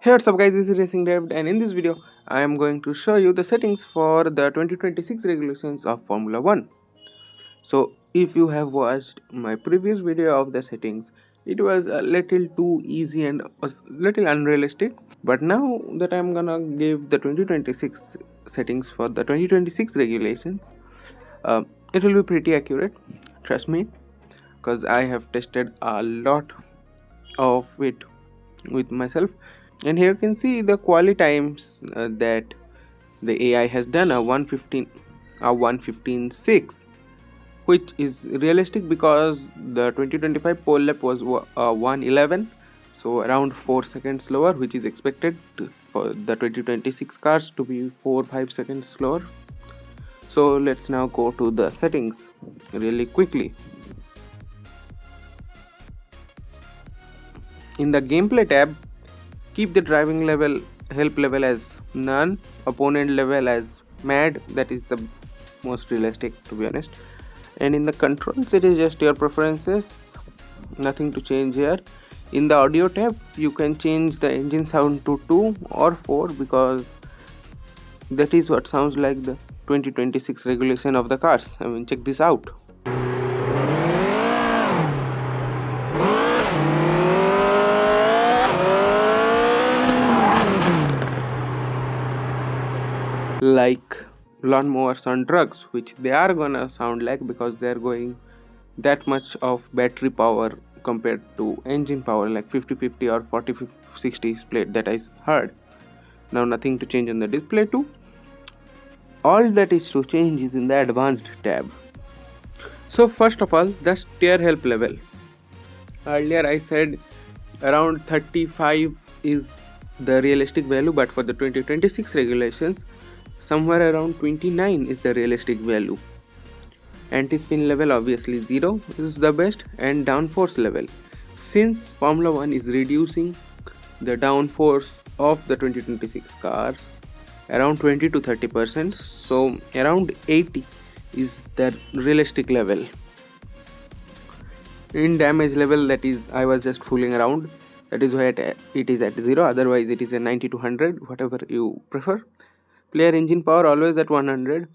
Hey, what's up guys, this is Revved, and in this video I am going to show you the settings for the 2026 regulations of Formula 1. So if you have watched my previous video of the settings, it was a little too easy and a little unrealistic, but now that I'm gonna give the 2026 settings for the 2026 regulations, it will be pretty accurate, trust me, because I have tested a lot of it with myself. And here you can see the quali times that the AI has done, a 115.6, which is realistic because the 2025 pole lap was 111, so around 4 seconds slower, which is expected for the 2026 cars to be 4-5 seconds slower. So let's now go to the settings really quickly. In the gameplay tab, keep the driving level help level as none, opponent level as mad, that is the most realistic to be honest. And in the controls, it is just your preferences, nothing to change here. In the audio tab, you can change the engine sound to 2 or 4 because that is what sounds like the 2026 regulation of the cars. I mean, check this out. Like lawnmowers on drugs, which they are gonna sound like because they're going that much of battery power compared to engine power, like 50-50 or 40-60 split that I heard. Now nothing to change on the display too. All that is to change is in the advanced tab. So first of all, the steer help level. Earlier I said around 35 is the realistic value, but for the 2026 regulations, somewhere around 29 is the realistic value. Anti-spin level obviously 0 is the best, and downforce level, since Formula 1 is reducing the downforce of the 2026 cars around 20 to 30%, so around 80 is the realistic level. In damage level, that is, I was just fooling around, that is why it is at 0, otherwise it is a 90 to 100, whatever you prefer. Player engine power always at 100.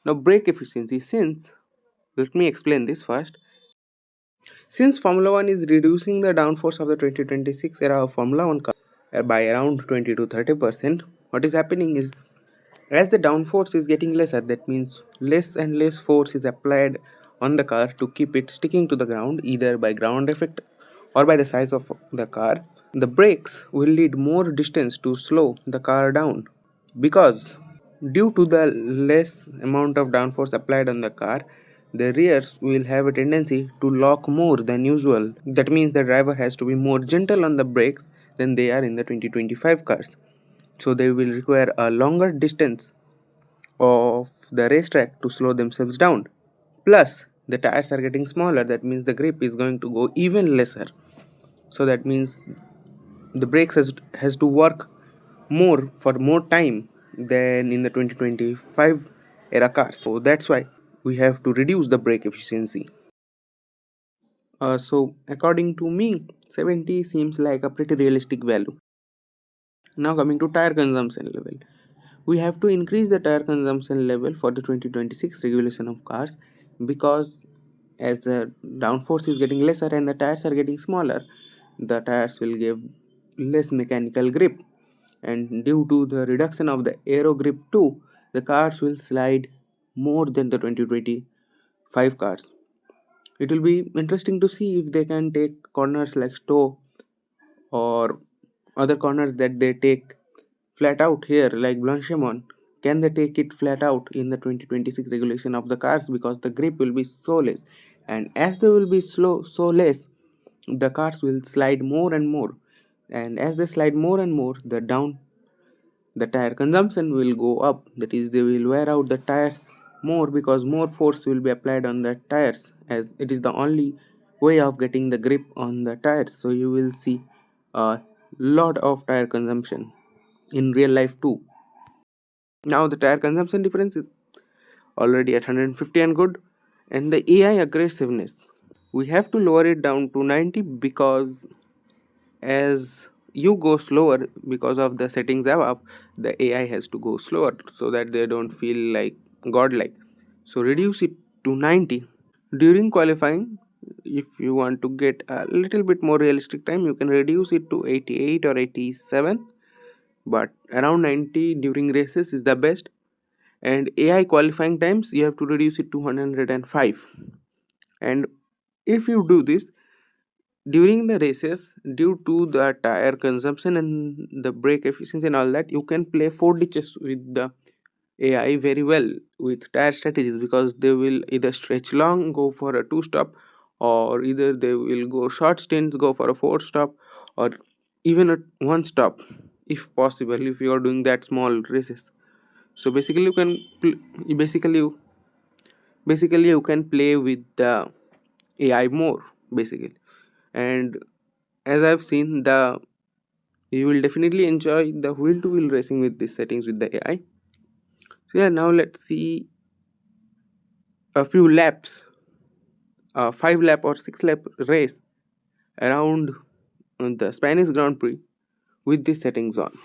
Now brake efficiency, since, let me explain this first. Since Formula 1 is reducing the downforce of the 2026 era of Formula 1 car by around 20 to 30%, what is happening is, as the downforce is getting lesser, that means less and less force is applied on the car to keep it sticking to the ground, either by ground effect or by the size of the car. The brakes will need more distance to slow the car down, because due to the less amount of downforce applied on the car, the rears will have a tendency to lock more than usual. That means the driver has to be more gentle on the brakes than they are in the 2025 cars. So they will require a longer distance of the racetrack to slow themselves down. Plus, the tires are getting smaller, that means the grip is going to go even lesser. So that means the brakes has to work more for more time than in the 2025 era cars. So that's why we have to reduce the brake efficiency. So according to me, 70 seems like a pretty realistic value. Now coming to tire consumption level. We have to increase the tire consumption level for the 2026 regulation of cars, because as the downforce is getting lesser and the tires are getting smaller, the tires will give less mechanical grip, and due to the reduction of the aero grip too, the cars will slide more than the 2025 cars. It will be interesting to see if they can take corners like Stowe or other corners that they take flat out here like Blanchimont. Can they take it flat out in the 2026 regulation of the cars, because the grip will be so less, and as they will be so less, the cars will slide more and more, and as they slide more and more, the tire consumption will go up, that is, they will wear out the tires more because more force will be applied on the tires, as it is the only way of getting the grip on the tires. So you will see a lot of tire consumption in real life too. Now the tire consumption difference is already at 150 and good. And the AI aggressiveness, we have to lower it down to 90, because as you go slower because of the settings above, the AI has to go slower so that they don't feel like godlike. So reduce it to 90. During qualifying, if you want to get a little bit more realistic time, you can reduce it to 88 or 87, but around 90 during races is the best. And AI qualifying times, you have to reduce it to 105. And if you do this during the races, due to the tire consumption and the brake efficiency and all that, you can play 4 ditches with the AI very well with tire strategies, because they will either stretch long, go for a 2 stop, or either they will go short stints, go for a 4 stop, or even a 1 stop if possible, if you are doing that small races. So basically you can basically you can play with the AI more basically. And as I've seen, the you will definitely enjoy the wheel to wheel racing with these settings with the AI. So yeah, now let's see a few laps, a 5 lap or 6 lap race around the Spanish Grand Prix with these settings on.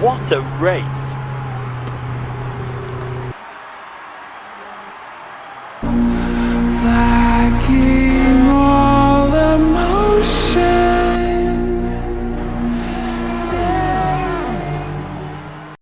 What a race!